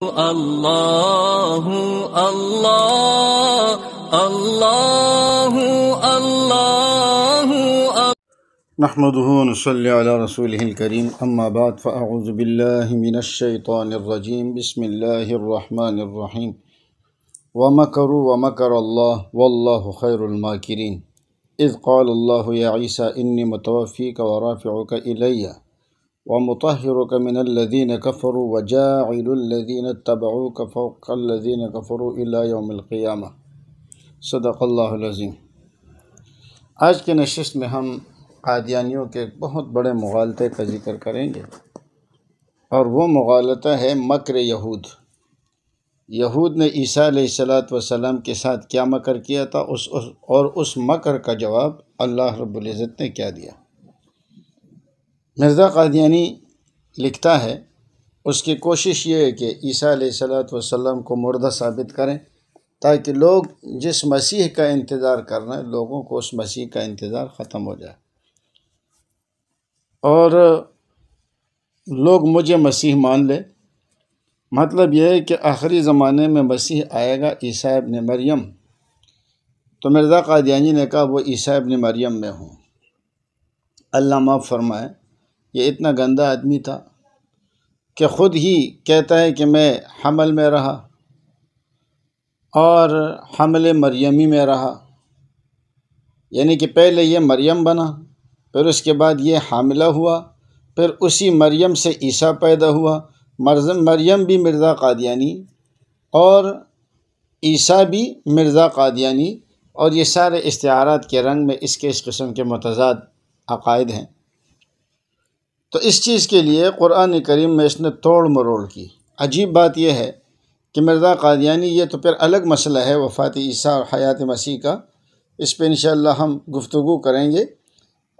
اللہ اللہ اللہ اللہ نحمده ونصلي على رسوله الكريم اما بعد فاعوذ بالله من الشيطان الرجيم بسم الله الرحمن الرحيم ومكروا ومكر الله والله خير الماكرين اذ قال الله يا عيسى اني متوفيك ورافعك الي ومطهرك من الذين كفروا وجاعل الذين اتبعوك فوق الذين كفروا الى يوم القيامة صدق اللہ العظیم۔ آج کے نشست میں ہم قادیانیوں کے ایک بہت بڑے مغالطے کا ذکر کریں گے، اور وہ مغالطہ ہے مکر یہود۔ یہود نے عیسیٰ علیہ السلام کے ساتھ کیا مکر کیا تھا، اور اس مکر کا جواب اللہ رب العزت نے کیا دیا۔ مرزا قادیانی لکھتا ہے، اس کی کوشش یہ ہے کہ عیسیٰ علیہ السلام کو مردہ ثابت کریں، تاکہ لوگ جس مسیح کا انتظار کر رہے ہیں، لوگوں کو اس مسیح کا انتظار ختم ہو جائے، اور لوگ مجھے مسیح مان لے۔ مطلب یہ ہے کہ آخری زمانے میں مسیح آئے گا عیسیٰ ابن مریم۔ تو مرزا قادیانی نے کہا وہ عیسیٰ ابن مریم میں ہوں۔ اللہ معاف فرمائے، یہ اتنا گندہ آدمی تھا کہ خود ہی کہتا ہے کہ میں حمل میں رہا اور حمل مریمی میں رہا، یعنی کہ پہلے یہ مریم بنا، پھر اس کے بعد یہ حاملہ ہوا، پھر اسی مریم سے عیسیٰ پیدا ہوا۔ مریم بھی مرزا قادیانی اور عیسیٰ بھی مرزا قادیانی، اور یہ سارے استعارات کے رنگ میں اس قسم کے متضاد عقائد ہیں۔ تو اس چیز کے لیے قرآن کریم میں اس نے توڑ مروڑ کی۔ عجیب بات یہ ہے کہ مرزا قادیانی، یہ تو پھر الگ مسئلہ ہے وفات عیسیٰ اور حیات مسیح کا، اس پہ انشاءاللہ ہم گفتگو کریں گے،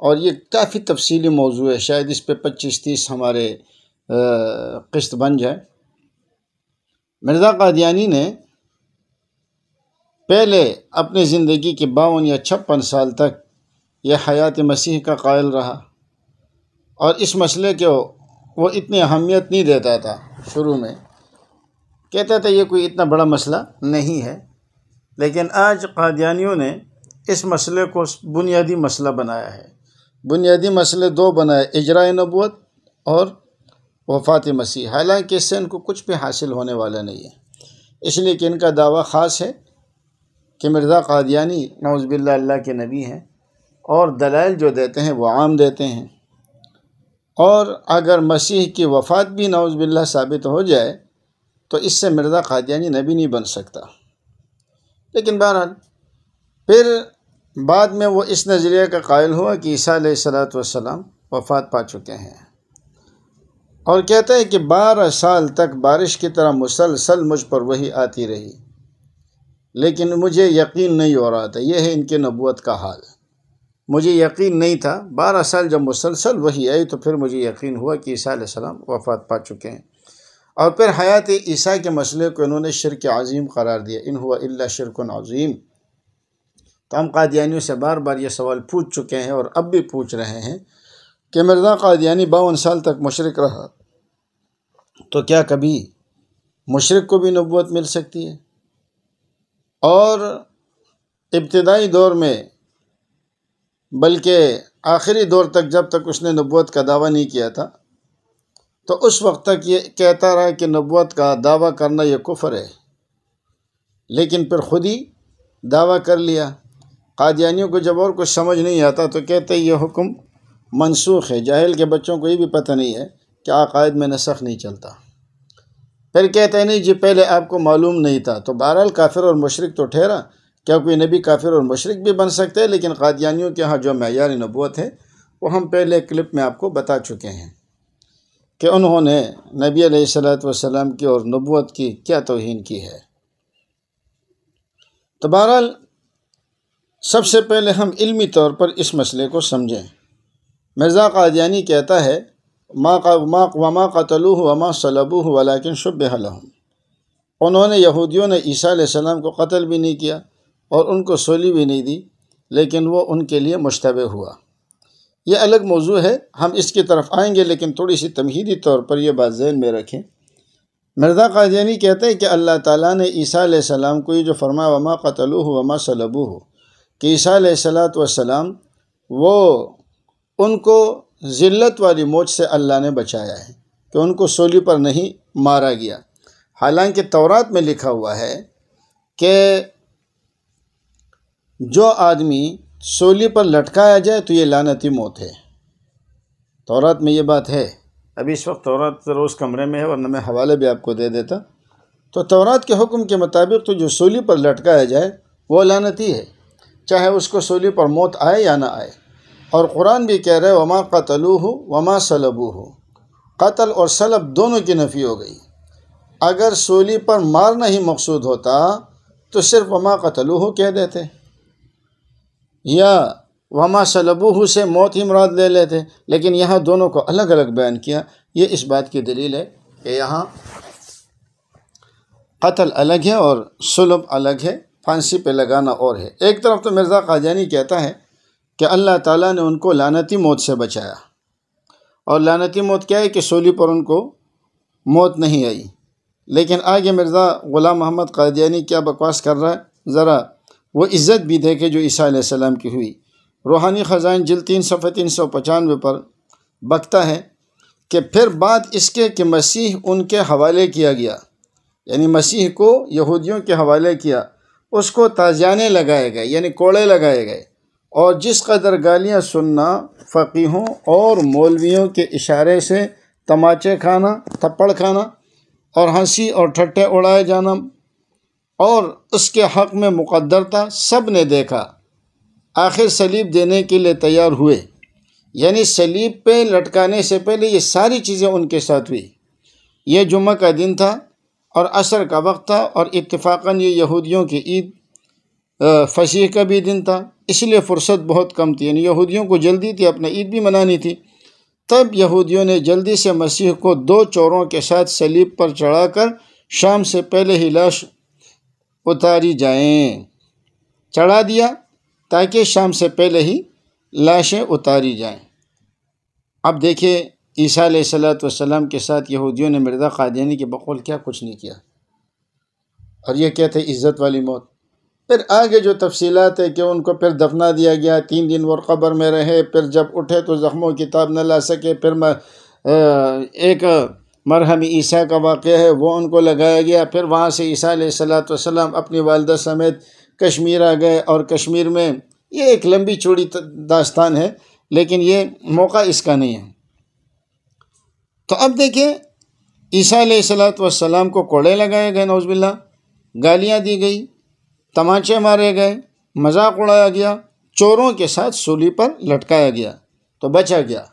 اور یہ کافی تفصیلی موضوع ہے، شاید اس پہ 25-30 ہمارے قسط بن جائے۔ مرزا قادیانی نے پہلے اپنی زندگی کے 52 یا 56 سال تک یہ حیات مسیح کا قائل رہا، اور اس مسئلے کو وہ اتنی اہمیت نہیں دیتا تھا۔ شروع میں کہتا تھا یہ کوئی اتنا بڑا مسئلہ نہیں ہے، لیکن آج قادیانیوں نے اس مسئلے کو بنیادی مسئلہ بنایا ہے۔ بنیادی مسئلے دو بنائے، اجراء نبوت اور وفات مسیح، حالانکہ اس سے ان کو کچھ بھی حاصل ہونے والا نہیں ہے، اس لیے کہ ان کا دعویٰ خاص ہے کہ مرزا قادیانی نعوذ باللہ اللہ کے نبی ہیں، اور دلائل جو دیتے ہیں وہ عام دیتے ہیں، اور اگر مسیح کی وفات بھی نعوذ باللہ ثابت ہو جائے تو اس سے مرزا قادیانی نبی نہیں بن سکتا۔ لیکن بہرحال پھر بعد میں وہ اس نظریے کا قائل ہوا کہ عیسیٰ علیہ السلام وفات پا چکے ہیں، اور کہتا ہے کہ 12 سال تک بارش کی طرح مسلسل مجھ پر وحی آتی رہی، لیکن مجھے یقین نہیں ہو رہا تھا۔ یہ ہے ان کے نبوت کا حال، مجھے یقین نہیں تھا۔ 12 سال جب مسلسل وحی آئی تو پھر مجھے یقین ہوا کہ عیسیٰ علیہ السلام وفات پا چکے ہیں، اور پھر حیات عیسیٰ کے مسئلے کو انہوں نے شرک عظیم قرار دیا، ان ہوا الا شرک عظیم۔ تو ہم قادیانیوں سے بار بار یہ سوال پوچھ چکے ہیں، اور اب بھی پوچھ رہے ہیں کہ مرزا قادیانی 52 سال تک مشرک رہا، تو کیا کبھی مشرک کو بھی نبوت مل سکتی ہے؟ اور ابتدائی دور میں، بلکہ آخری دور تک جب تک اس نے نبوت کا دعویٰ نہیں کیا تھا، تو اس وقت تک یہ کہتا رہا کہ نبوت کا دعویٰ کرنا یہ کفر ہے، لیکن پھر خود ہی دعویٰ کر لیا۔ قادیانیوں کو جب اور کچھ سمجھ نہیں آتا تو کہتے یہ حکم منسوخ ہے۔ جاہل کے بچوں کو یہ بھی پتہ نہیں ہے کہ عقائد میں نسخ نہیں چلتا۔ پھر کہتے ہیں نہیں جی پہلے آپ کو معلوم نہیں تھا۔ تو بہرحال کافر اور مشرک تو ٹھہرا، کیا کوئی نبی کافر اور مشرک بھی بن سکتے ہیں؟ لیکن قادیانیوں کے ہاں جو معیار نبوت ہے وہ ہم پہلے کلپ میں آپ کو بتا چکے ہیں کہ انہوں نے نبی علیہ السلام کی اور نبوت کی کیا توہین کی ہے۔ تو بہرحال سب سے پہلے ہم علمی طور پر اس مسئلے کو سمجھیں۔ مرزا قادیانی کہتا ہے وما قتلوه وما صلبوه ولكن شبه لهم، انہوں نے یہودیوں نے عیسیٰ علیہ السلام کو قتل بھی نہیں کیا اور ان کو سولی بھی نہیں دی، لیکن وہ ان کے لیے مشتبہ ہوا۔ یہ الگ موضوع ہے، ہم اس کی طرف آئیں گے، لیکن تھوڑی سی تمہیدی طور پر یہ بات ذہن میں رکھیں۔ مرزا قادیانی کہتے ہیں کہ اللہ تعالیٰ نے عیسیٰ علیہ السلام کو یہ جو فرمایا وما قتلوہ وما صلبوہ، کہ عیسیٰ علیہ السلام وہ ان کو ذلت والی موت سے اللہ نے بچایا ہے کہ ان کو صلیب پر نہیں مارا گیا، حالانکہ تورات میں لکھا ہوا ہے کہ جو آدمی صلیب پر لٹکایا جائے تو یہ لعنتی موت ہے۔ تورات میں یہ بات ہے۔ ابھی اس وقت تورات روز کمرے میں ہے، ورنہ میں حوالے بھی آپ کو دے دیتا۔ تو تورات کے حکم کے مطابق تو جو صلیب پر لٹکایا جائے وہ لعنتی ہے، چاہے اس کو صلیب پر موت آئے یا نہ آئے۔ اور قرآن بھی کہہ رہے وما قتلوہ وما صلبوہ، قتل اور صلب دونوں کی نفی ہو گئی۔ اگر صلیب پر مارنا ہی مقصود ہوتا تو صرف وما قتلوہ کہہ دیتے، یا وما صلبوہ سے موت ہی مراد لے لیتے، لیکن یہاں دونوں کو الگ الگ بیان کیا۔ یہ اس بات کی دلیل ہے کہ یہاں قتل الگ ہے اور صلب الگ ہے، پھانسی پہ لگانا اور ہے۔ ایک طرف تو مرزا قادیانی کہتا ہے کہ اللہ تعالیٰ نے ان کو لعنتی موت سے بچایا، اور لعنتی موت کیا ہے کہ صلیب پر ان کو موت نہیں آئی، لیکن آگے مرزا غلام محمد قادیانی کیا بکواس کر رہا ہے، ذرا وہ عزت بھی دیکھے جو عیسیٰ علیہ السلام کی ہوئی۔ روحانی خزائن جلد 3 صفحہ 395 پر بکتا ہے کہ پھر بات اس کے کہ مسیح ان کے حوالے کیا گیا، یعنی مسیح کو یہودیوں کے حوالے کیا، اس کو تازیانے لگائے گئے یعنی کوڑے لگائے گئے، اور جس قدر گالیاں سننا، فقیہوں اور مولویوں کے اشارے سے تماچے کھانا، تھپڑ کھانا اور ہنسی اور ٹھٹے اڑائے جانا، اور اس کے حق میں مقدرتا سب نے دیکھا، آخر صلیب دینے کے لیے تیار ہوئے۔ یعنی صلیب پہ لٹکانے سے پہلے یہ ساری چیزیں ان کے ساتھ ہوئی۔ یہ جمعہ کا دن تھا اور عصر کا وقت تھا، اور اتفاقاً یہ یہودیوں کی عید فصیح کا بھی دن تھا، اس لیے فرصت بہت کم تھی، یعنی یہودیوں کو جلدی تھی، اپنا عید بھی منانی تھی۔ تب یہودیوں نے جلدی سے مسیح کو 2 چوروں کے ساتھ صلیب پر چڑھا کر شام سے پہلے ہی لاش اتاری جائیں، چڑھا دیا تاکہ شام سے پہلے ہی لاشیں اتاری جائیں۔ اب دیکھیں عیسیٰ علیہ السلام کے ساتھ یہودیوں نے مرزا قادیانی کے بقول کیا کچھ نہیں کیا، اور یہ کہتے عزت والی موت۔ پھر آگے جو تفصیلات ہے کہ ان کو پھر دفنا دیا گیا، 3 دن وہ قبر میں رہے، پھر جب اٹھے تو زخموں کی تاب نہ لا سکے، پھر ایک مرہم عیسیٰ کا واقعہ ہے وہ ان کو لگایا گیا، پھر وہاں سے عیسیٰ علیہ السلام اپنی والدہ سمیت کشمیر آ گئے، اور کشمیر میں یہ ایک لمبی چوڑی داستان ہے، لیکن یہ موقع اس کا نہیں ہے۔ تو اب دیکھیں عیسیٰ علیہ السلام کو کوڑے لگائے گئے، نعوذ باللہ، گالیاں دی گئی، تماچے مارے گئے، مذاق اڑایا گیا، چوروں کے ساتھ صلیب پر لٹکایا گیا، تو بچا گیا۔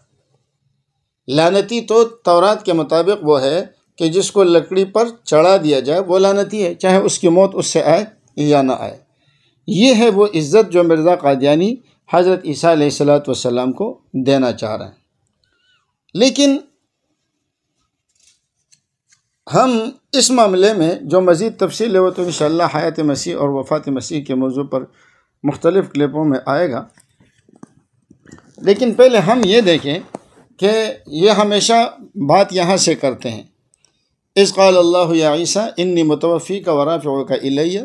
لعنتی تو تورات کے مطابق وہ ہے کہ جس کو لکڑی پر چڑھا دیا جائے وہ لعنتی ہے، چاہے اس کی موت اس سے آئے یا نہ آئے۔ یہ ہے وہ عزت جو مرزا قادیانی حضرت عیسیٰ علیہ السلام کو دینا چاہ رہے ہیں۔ لیکن ہم اس معاملے میں جو مزید تفصیل ہے وہ تو انشاءاللہ حیات مسیح اور وفات مسیح کے موضوع پر مختلف کلپوں میں آئے گا، لیکن پہلے ہم یہ دیکھیں کہ یہ ہمیشہ بات یہاں سے کرتے ہیں، اذ قال اللہ یا عیسیٰ انی متوفیک ورافعک الی،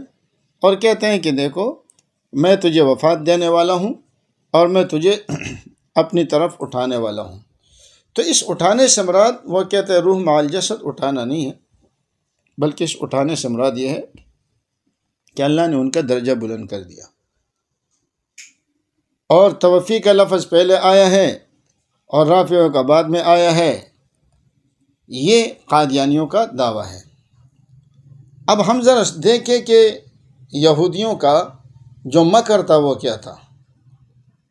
اور کہتے ہیں کہ دیکھو میں تجھے وفات دینے والا ہوں اور میں تجھے اپنی طرف اٹھانے والا ہوں۔ تو اس اٹھانے سے مراد وہ کہتے ہیں روح مع الجسد اٹھانا نہیں ہے، بلکہ اس اٹھانے سے مراد یہ ہے کہ اللہ نے ان کا درجہ بلند کر دیا، اور توفی کا لفظ پہلے آیا ہے اور رافع کا بعد میں آیا ہے، یہ قادیانیوں کا دعویٰ ہے۔ اب ہم ذرا دیکھیں کہ یہودیوں کا جو مکر تھا وہ کیا تھا۔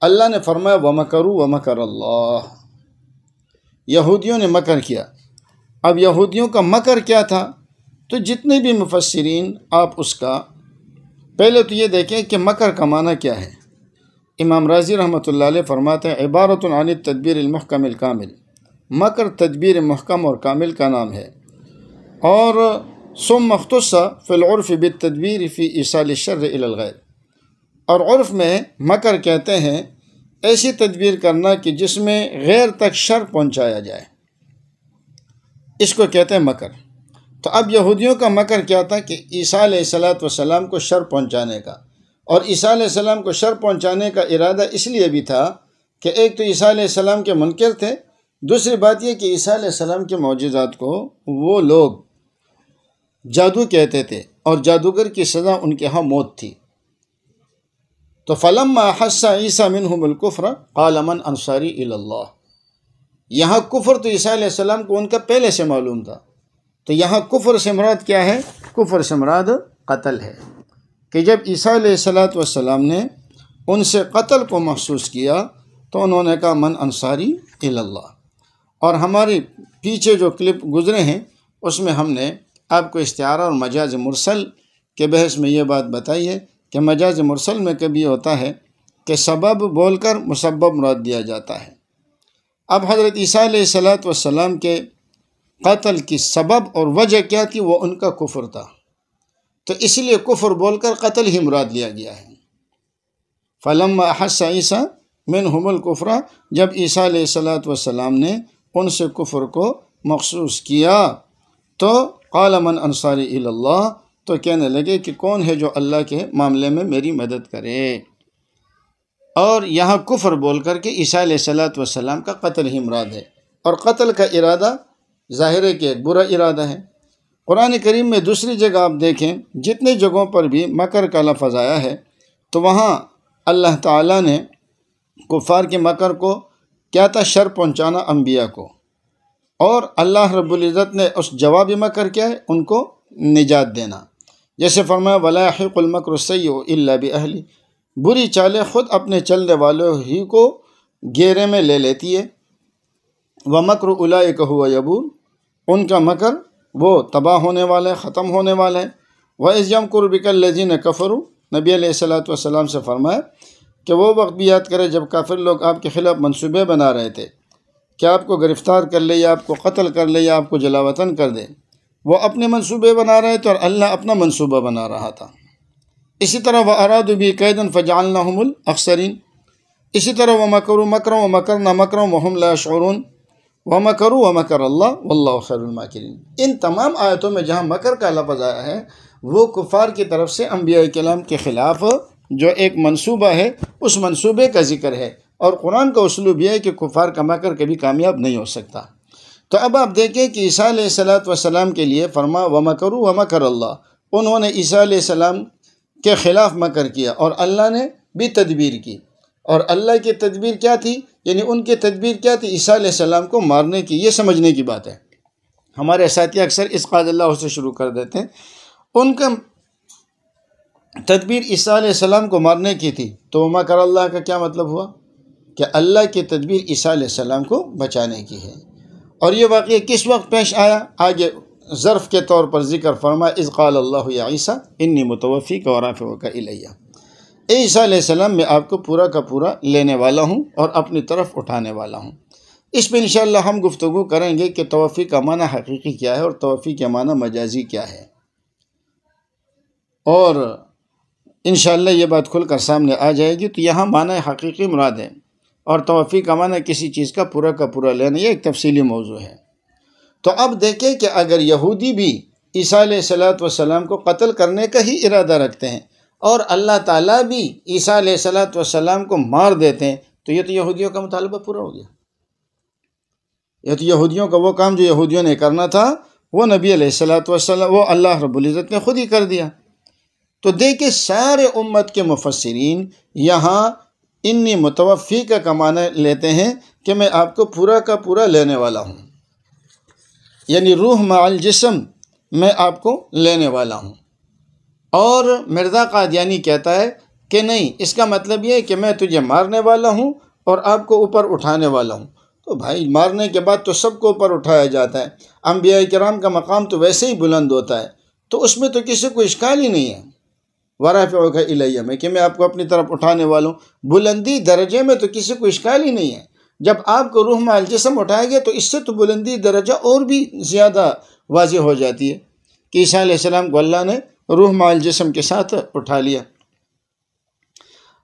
اللہ نے فرمایا وَمَكَرُوا وَمَكَرَ اللَّهُ، یہودیوں نے مکر کیا۔ اب یہودیوں کا مکر کیا تھا؟ تو جتنے بھی مفسرین آپ اس کا پہلے تو یہ دیکھیں کہ مکر کا معنی کیا ہے۔ امام رازی رحمۃ اللہ علیہ فرماتے ہیں عبارت عن التدبیر المحکم الکامل، مکر تدبیر محکم اور کامل کا نام ہے، اور ثم اختص فی العرف بالتدبیر فی ایصال الشر الی الغیر، اور عرف میں مکر کہتے ہیں ایسی تدبیر کرنا کہ جس میں غیر تک شر پہنچایا جائے، اس کو کہتے ہیں مکر۔ تو اب یہودیوں کا مکر کیا تھا کہ عیسیٰ علیہ السلام کو شر پہنچانے کا، اور عیسیٰ علیہ السلام کو شر پہنچانے کا ارادہ اس لیے بھی تھا کہ ایک تو عیسیٰ علیہ السلام کے منکر تھے، دوسری بات یہ کہ عیسیٰ علیہ السلام کے معجزات کو وہ لوگ جادو کہتے تھے، اور جادوگر کی سزا ان کے ہاں موت تھی۔ تو فَلَمَّا أَحَسَّ عِيسَىٰ مِنْهُمُ الْكُفْرَ قَالَ مَنْ أَنصَارِي إِلَى اللَّهِ، یہاں کفر تو عیسیٰ علیہ السلام کو ان کا پہلے سے معلوم تھا، تو یہاں کفر سے مراد کیا ہے؟ کفر سے مراد قتل ہے، کہ جب عیسیٰ علیہ السلام نے ان سے قتل کو محسوس کیا تو انہوں نے کہا من انصاری الی اللہ۔ اور ہماری پیچھے جو کلپ گزرے ہیں اس میں ہم نے آپ کو استعارہ اور مجاز مرسل کے بحث میں یہ بات بتائی ہے کہ مجاز مرسل میں کبھی ہوتا ہے کہ سبب بول کر مسبب مراد دیا جاتا ہے۔ اب حضرت عیسیٰ علیہ السلام کے قتل کی سبب اور وجہ کیا تھی؟ وہ ان کا کفر تھا، تو اس لیے کفر بول کر قتل ہی مراد لیا گیا ہے۔ فَلَمَّا أَحَسَّ عِيسَىٰ مِنْهُمُ الْكُفْرَ، جب عیسیٰ علیہ السلام نے ان سے کفر کو محسوس کیا تو قَالَ مَنْ أَنصَارِي إِلَى اللَّهِ، تو کہنے لگے کہ کون ہے جو اللہ کے معاملے میں میری مدد کرے، اور یہاں کفر بول کر کے عیسیٰ علیہ السلام کا قتل ہی مراد ہے، اور قتل کا ارادہ ظاہر ہے کہ ایک برا ارادہ ہے۔ قرآن کریم میں دوسری جگہ آپ دیکھیں، جتنی جگہوں پر بھی مکر کا لفظ آیا ہے تو وہاں اللہ تعالیٰ نے کفار کے مکر کو کیا تھا؟ شر پہنچانا انبیاء کو، اور اللہ رب العزت نے اس جوابی مکر کیا ہے؟ ان کو نجات دینا، جیسے فرمایا وَلَا يَحِقُّ الْمَكْرُ السَّيِّئُ إِلَّا بِأَهْلِهِ، بری چالیں خود اپنے چلنے والوں ہی کو گھیرے میں لے لیتی ہے، وَمَكْرُ أُولَٰئِكَ هُوَ يَبُورُ، ان کا مکر وہ تباہ ہونے والا ہے، ختم ہونے والا ہے۔ وَإِذْ يَمْكُرُ بِكَ الَّذِينَ كَفَرُوا، نبی علیہ السلام سے فرمایا کہ وہ وقت بھی یاد کرے جب کافر لوگ آپ کے خلاف منصوبے بنا رہے تھے کہ آپ کو گرفتار کر لے یا آپ کو قتل کر لے یا آپ کو جلا وطن کر دے، وہ اپنے منصوبے بنا رہے تھے اور اللہ اپنا منصوبہ بنا رہا تھا۔ اسی طرح وَأَرَادُوا بِهِ كَيْدًا فَجَعَلْنَاهُمُ الْأَخْسَرِينَ، اسی طرح وَمَكَرُوا مَكْرًا وَمَكَرْنَا مَكْرًا وَهُمْ لَا يَشْعُرُونَ وَمَكَرُوا وَمَكَرَ اللَّهُ وَاللَّهُ خَيْرُ الْمَاكِرِينَ۔ ان تمام آیتوں میں جہاں مکر کا لفظ آیا ہے وہ کفار کی طرف سے انبیاء کرام کے خلاف جو ایک منصوبہ ہے اس منصوبے کا ذکر ہے، اور قرآن کا اسلوب یہ ہے کہ کفار کا مکر کبھی کامیاب نہیں ہو سکتا۔ تو اب آپ دیکھیں کہ عیسیٰ علیہ السلام کے لیے فرما وَمَكَرُوا وَمَكَرَ اللَّهُ، انہوں نے عیسیٰ علیہ السلام کے خلاف مکر کیا اور اللہ نے بھی تدبیر کی، اور اللہ کی تدبیر کیا تھی؟ یعنی ان کی تدبیر کیا تھی؟ عیسیٰ علیہ السلام کو مارنے کی۔ یہ سمجھنے کی بات ہے، ہمارے ساتھی اکثر اس قاض اللہ سے شروع کر دیتے ہیں۔ ان کا تدبیر عیسیٰ علیہ السلام کو مارنے کی تھی، تو مکر اللہ کا کیا مطلب ہوا؟ کہ اللہ کی تدبیر عیسیٰ علیہ السلام کو بچانے کی ہے۔ اور یہ واقعہ کس وقت پیش آیا؟ آگے ظرف کے طور پر ذکر فرما اذ قال اللہ یا عیسیٰ انی متوفیک ورافعک الیہ، اے عیسیٰ علیہ السلام میں آپ کو پورا کا پورا لینے والا ہوں اور اپنی طرف اٹھانے والا ہوں۔ اس پہ انشاءاللہ ہم گفتگو کریں گے کہ توفی کا معنی حقیقی کیا ہے اور توفی کا معنی مجازی کیا ہے، اور انشاءاللہ یہ بات کھل کر سامنے آ جائے گی۔ تو یہاں معنی حقیقی مراد ہے، اور توفی کا معنی کسی چیز کا پورا لینا، یہ ایک تفصیلی موضوع ہے۔ تو اب دیکھیں کہ اگر یہودی بھی عیسیٰ علیہ السلام کو قتل کرنے کا ہی ارادہ رکھتے ہیں اور اللہ تعالیٰ بھی عیسیٰ علیہ السلام کو مار دیتے ہیں، تو یہ تو یہودیوں کا مطالبہ پورا ہو گیا۔ یہ تو یہودیوں کا وہ کام جو یہودیوں نے کرنا تھا وہ نبی علیہ السلام وہ اللہ رب العزت نے خود ہی کر دیا۔ تو دیکھیں سارے امت کے مفسرین یہاں انی متوفی کا معنی لیتے ہیں کہ میں آپ کو پورا کا پورا لینے والا ہوں، یعنی روح مع الجسم میں آپ کو لینے والا ہوں۔ اور مرزا قادیانی کہتا ہے کہ نہیں، اس کا مطلب یہ ہے کہ میں تجھے مارنے والا ہوں اور آپ کو اوپر اٹھانے والا ہوں۔ تو بھائی مارنے کے بعد تو سب کو اوپر اٹھایا جاتا ہے، انبیاء کرام کا مقام تو ویسے ہی بلند ہوتا ہے، تو اس میں تو کسی کو اشکال ہی نہیں ہے۔ وَرَافِعُکَ إِلَیَّ میں کہ میں آپ کو اپنی طرف اٹھانے والا ہوں، بلندی درجے میں تو کسی کو اشکال ہی نہیں ہے۔ جب آپ کو روح مع الجسم اٹھایا گیا تو اس سے تو بلندی درجہ اور بھی زیادہ واضح ہو جاتی ہے کہ عیسیٰ علیہ السلام کو اللہ نے روح مع الجسم کے ساتھ اٹھا لیا۔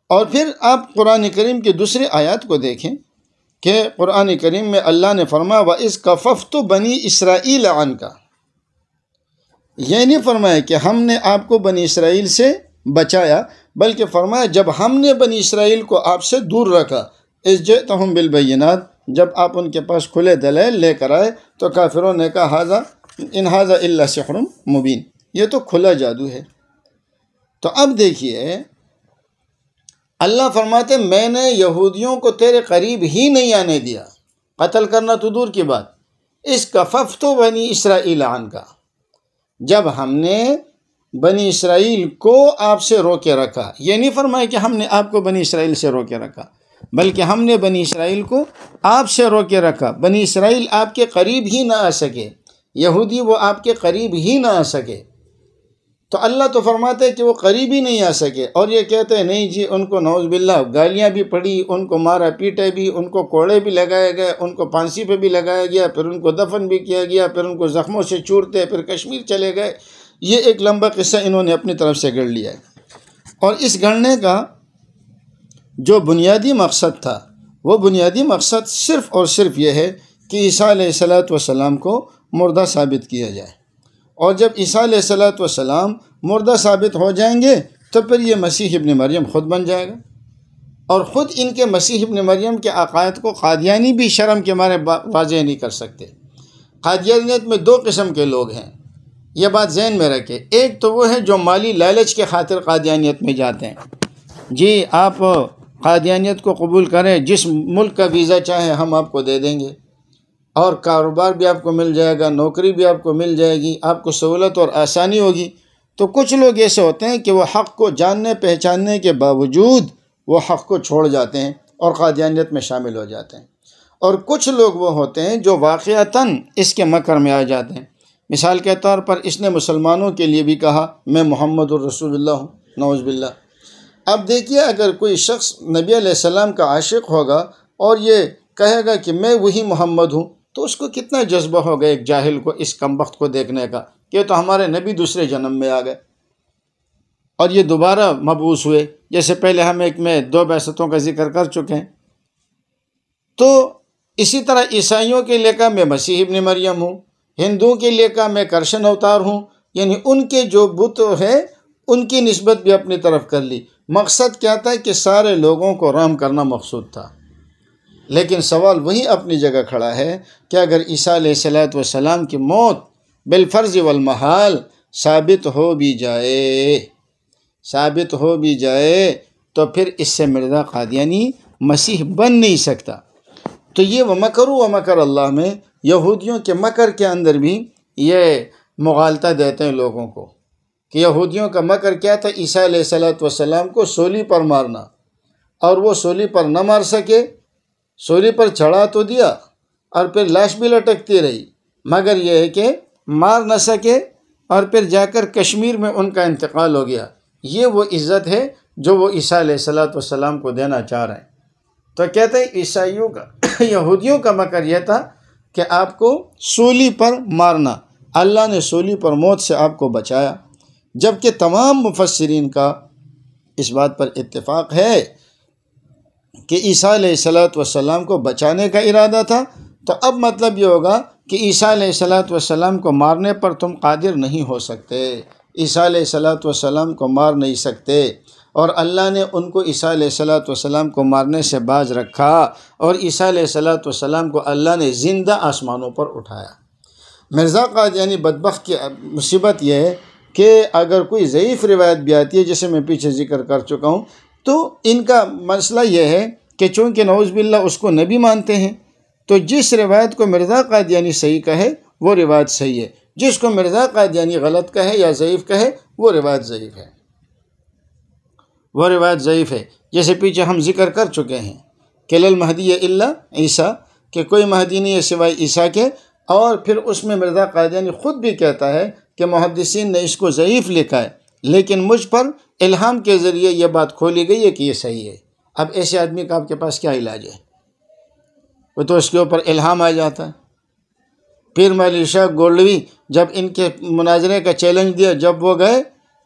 اور پھر آپ قرآن کریم کی دوسری آیات کو دیکھیں کہ قرآن کریم میں اللہ نے فرمایا وَإِذْ كَفَفْتُ بَنِي إِسْرَائِيلَ عَنْكَ، یہ نہیں فرمایا کہ ہم نے آپ کو بنی اسرائیل سے بچایا، بلکہ فرمایا جب ہم نے بنی اسرائیل کو آپ سے دور رکھا، اذ جئتہم بالبینات، جب آپ ان کے پاس کھلے دلائل لے کر آئے تو کافروں نے کہا ان ھذا الا سحر مبین، یہ تو کھلا جادو ہے۔ تو اب دیکھیے اللہ فرماتے میں نے یہودیوں کو تیرے قریب ہی نہیں آنے دیا، قتل کرنا تو دور کی بات، اس کففت بنی اسرائیل عنک، جب ہم نے بنی اسرائیل کو آپ سے روکے رکھا، یہ نہیں فرمایا کہ ہم نے آپ کو بنی اسرائیل سے روکے رکھا، بلکہ ہم نے بنی اسرائیل کو آپ سے روکے رکھا، بنی اسرائیل آپ کے قریب ہی نہ آ سکے، یہودی وہ آپ کے قریب ہی نہ آ سکے۔ تو اللہ تو فرماتے کہ وہ قریب ہی نہیں آ سکے، اور یہ کہتے ہیں نہیں جی ان کو نعوذ باللہ گالیاں بھی پڑی، ان کو مارا پیٹے بھی، ان کو کوڑے بھی لگائے گئے، ان کو پھانسی پہ بھی لگایا گیا، پھر ان کو دفن بھی کیا گیا، پھر ان کو زخموں سے چورتے، پھر کشمیر چلے گئے۔ یہ ایک لمبا قصہ انہوں نے اپنی طرف سے گڑھ لیا ہے، اور اس گڑھنے کا جو بنیادی مقصد تھا وہ بنیادی مقصد صرف اور صرف یہ ہے کہ عیسیٰ علیہ السلام کو مردہ ثابت کیا جائے، اور جب عیسیٰ علیہ السلام مردہ ثابت ہو جائیں گے تو پھر یہ مسیح ابن مریم خود بن جائے گا، اور خود ان کے مسیح ابن مریم کے عقائد کو قادیانی بھی شرم کے مارے واضح نہیں کر سکتے۔ قادیانیت میں دو قسم کے لوگ ہیں، یہ بات ذہن میں رکھے، ایک تو وہ ہے جو مالی لالچ کے خاطر قادیانیت میں جاتے ہیں، جی آپ قادیانیت کو قبول کریں، جس ملک کا ویزا چاہیں ہم آپ کو دے دیں گے، اور کاروبار بھی آپ کو مل جائے گا، نوکری بھی آپ کو مل جائے گی، آپ کو سہولت اور آسانی ہوگی۔ تو کچھ لوگ ایسے ہوتے ہیں کہ وہ حق کو جاننے پہچاننے کے باوجود وہ حق کو چھوڑ جاتے ہیں اور قادیانیت میں شامل ہو جاتے ہیں، اور کچھ لوگ وہ ہوتے ہیں جو واقعتاً اس کے مکر میں آ جاتے ہیں۔ مثال کے طور پر اس نے مسلمانوں کے لیے بھی کہا میں محمد الرسول اللہ ہوں، نعوذ باللہ۔ اب دیکھیے اگر کوئی شخص نبی علیہ السلام کا عاشق ہوگا اور یہ کہے گا کہ میں وہی محمد ہوں، تو اس کو کتنا جذبہ ہوگا ایک جاہل کو اس کمبخت کو دیکھنے کا کہ تو ہمارے نبی دوسرے جنم میں آ گئے اور یہ دوبارہ مبعوث ہوئے، جیسے پہلے ہم ایک میں 2 بعثتوں کا ذکر کر چکے ہیں۔ تو اسی طرح عیسائیوں کے لیے کہا میں مسیح ابن مریم ہوں، ہندوؤں کے لیے کہا میں کرشن اوتار ہوں، یعنی ان کے جو بت ہے ان کی نسبت بھی اپنی طرف کر لی۔ مقصد کیا تھا کہ سارے لوگوں کو رحم کرنا مقصود تھا، لیکن سوال وہی اپنی جگہ کھڑا ہے کہ اگر عیسیٰ علیہ السلام کی موت بالفرض والمحال ثابت ہو بھی جائے تو پھر اس سے مرزا قادیانی مسیح بن نہیں سکتا۔ تو یہ وَمَكَرُوا وَمَكَرَ اللہ میں یہودیوں کے مکر کے اندر بھی یہ مغالطہ دیتے ہیں لوگوں کو کہ یہودیوں کا مکر کیا تھا، عیسیٰ علیہ السلام کو سولی پر مارنا، اور وہ سولی پر نہ مار سکے، سولی پر چڑھا تو دیا اور پھر لاش بھی لٹکتی رہی، مگر یہ ہے کہ مار نہ سکے، اور پھر جا کر کشمیر میں ان کا انتقال ہو گیا۔ یہ وہ عزت ہے جو وہ عیسیٰ علیہ السلام کو دینا چاہ رہے ہیں۔ تو کہتے ہیں عیسائیوں کا یہودیوں کا مکر یہ تھا کہ آپ کو سولی پر مارنا، اللہ نے سولی پر موت سے آپ کو بچایا، جبکہ تمام مفسرین کا اس بات پر اتفاق ہے کہ عیسیٰ علیہ السلام کو بچانے کا ارادہ تھا۔ تو اب مطلب یہ ہوگا کہ عیسیٰ علیہ السلام کو مارنے پر تم قادر نہیں ہو سکتے، عیسیٰ علیہ السلام کو مار نہیں سکتے، اور اللہ نے ان کو عیسیٰ علیہ السلام کو مارنے سے باز رکھا، اور عیسیٰ علیہ السلام کو اللہ نے زندہ آسمانوں پر اٹھایا۔ مرزا قادیانی بدبخت کی مصیبت یہ ہے کہ اگر کوئی ضعیف روایت بھی آتی ہے جسے میں پیچھے ذکر کر چکا ہوں، تو ان کا مسئلہ یہ ہے کہ چونکہ نعوذ باللہ اس کو نبی مانتے ہیں، تو جس روایت کو مرزا قادیانی صحیح کہے وہ روایت صحیح ہے، جس کو مرزا قادیانی غلط کہے یا ضعیف کہے وہ روایت ضعیف ہے، جیسے پیچھے ہم ذکر کر چکے ہیں کہ للمہدی الا عیسیٰ، کہ کوئی مہدی نہیں ہے سوائے عیسیٰ کے، اور پھر اس میں مرزا قادیانی خود بھی کہتا ہے کہ محدثین نے اس کو ضعیف لکھا ہے، لیکن مجھ پر الہام کے ذریعے یہ بات کھولی گئی ہے کہ یہ صحیح ہے۔ اب ایسے آدمی کا آپ کے پاس کیا علاج ہے؟ وہ تو اس کے اوپر الہام آ جاتا ہے۔ پیر ملی شاہ گولڈوی جب ان کے مناظرے کا چیلنج دیا، جب وہ گئے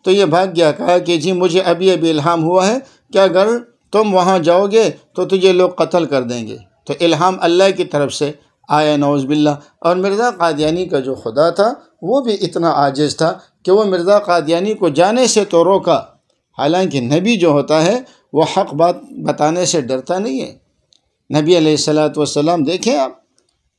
تو یہ بھاگ گیا، کہا کہ جی مجھے ابھی الہام ہوا ہے کہ اگر تم وہاں جاؤ گے تو تجھے لوگ قتل کر دیں گے۔ تو الہام اللہ کی طرف سے آیا، نعوذ باللہ۔ اور مرزا قادیانی کا جو خدا تھا وہ بھی اتنا عاجز تھا کہ وہ مرزا قادیانی کو جانے سے تو روکا، حالانکہ نبی جو ہوتا ہے وہ حق بات بتانے سے ڈرتا نہیں ہے۔ نبی علیہ السلام دیکھیں آپ،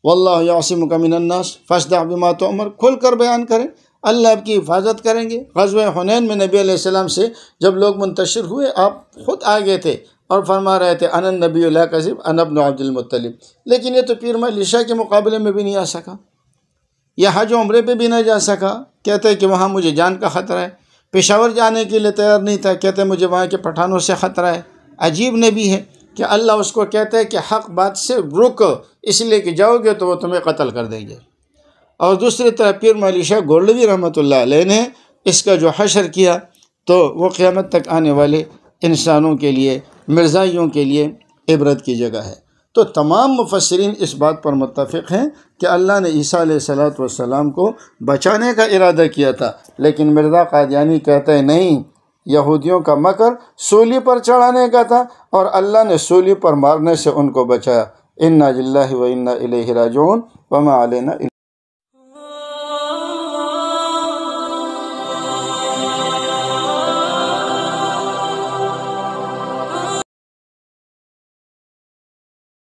واللہ یعصمک من الناس فاصدع بما تؤمر، کھل کر بیان کریں، اللہ آپ کی حفاظت کریں گے۔ غزوہ حنین میں نبی علیہ السلام سے جب لوگ منتشر ہوئے، آپ خود آگے تھے اور فرما رہے تھے انا النبی لا کذب انا ابن عبد المطلب، لیکن یہ تو پیر مہر شاہ کے مقابلے میں بھی نہیں آ سکا، یہ حج و عمرے پہ بھی نہ جا سکا، کہتے ہیں کہ وہاں مجھے جان کا خطرہ ہے۔ پشاور جانے کے لیے تیار نہیں تھا، کہتے ہیں مجھے وہاں کے پٹھانوں سے خطرہ ہے۔ عجیب نبی ہے کہ اللہ اس کو کہتا ہے کہ حق بات سے رک، اس لیے کہ جاؤ گے تو وہ تمہیں قتل کر دیں گے۔ اور دوسری طرف پیر مہر شاہ گولڈوی رحمۃ اللہ علیہ نے اس کا جو حشر کیا تو وہ قیامت تک آنے والے انسانوں کے لیے، مرزائیوں کے لیے عبرت کی جگہ ہے۔ تو تمام مفسرین اس بات پر متفق ہیں کہ اللہ نے عیسیٰ علیہ السلام کو بچانے کا ارادہ کیا تھا، لیکن مرزا قادیانی کہتا ہے نہیں، یہودیوں کا مکر سولی پر چڑھانے کا تھا اور اللہ نے سولی پر مارنے سے ان کو بچایا۔ انا للہ و انا الیہ راجعون وما علینا